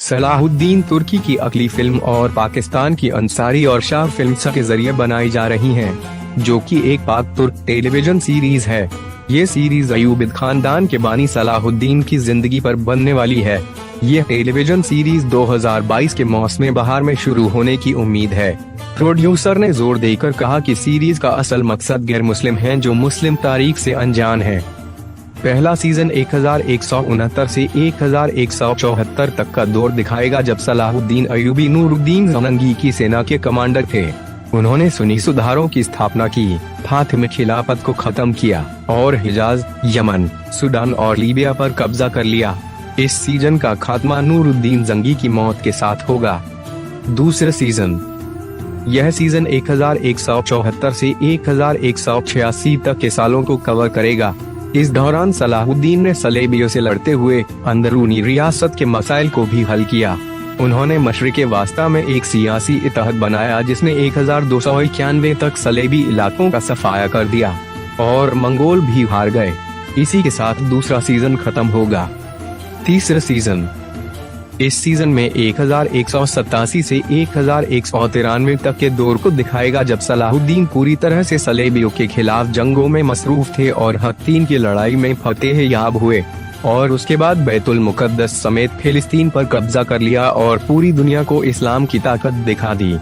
सलाहुद्दीन तुर्की की अगली फिल्म और पाकिस्तान की अंसारी और शाह फिल्म्स के जरिए बनाई जा रही हैं, जो कि एक पाक तुर्क टेलीविजन सीरीज है। ये सीरीज अयूबिद खानदान के बानी सलाहुद्दीन की जिंदगी पर बनने वाली है। ये टेलीविजन सीरीज 2022 के मौसम बहार में शुरू होने की उम्मीद है। प्रोड्यूसर ने जोर देकर कहा कि सीरीज का असल मकसद गैर मुस्लिम हैं जो मुस्लिम तारीख से अनजान हैं। पहला सीजन 1169 से 1174 तक का दौर दिखाएगा, जब सलाहुद्दीन अयूबी नूरुद्दीन ज़नगी की सेना के कमांडर थे। उन्होंने सुन्नी सुधारों की स्थापना की, फातिमी खिलाफत को खत्म किया और हिजाज, यमन, सूडान और लीबिया पर कब्जा कर लिया। इस सीजन का खात्मा नूरुद्दीन ज़ंगी की मौत के साथ होगा। दूसरा सीजन, यह सीजन 1174 से 1186 तक के सालों को कवर करेगा। इस दौरान सलाहुद्दीन ने सलेबियों से लड़ते हुए अंदरूनी रियासत के मसाइल को भी हल किया। उन्होंने मशरिक़े वास्ता में एक सियासी इत्तेहाद बनाया जिसने 1291 तक सलेबी इलाकों का सफाया कर दिया और मंगोल भी हार गए। इसी के साथ दूसरा सीजन खत्म होगा। तीसरा सीजन, इस सीजन में 1187 से 1193 तक के दौर को दिखाएगा, जब सलाहुद्दीन पूरी तरह से सलेबियों के खिलाफ जंगों में मसरूफ थे और हत्तीन की लड़ाई में फतेह याब हुए और उसके बाद बैतुल मुकद्दस समेत फिलिस्तीन पर कब्जा कर लिया और पूरी दुनिया को इस्लाम की ताकत दिखा दी।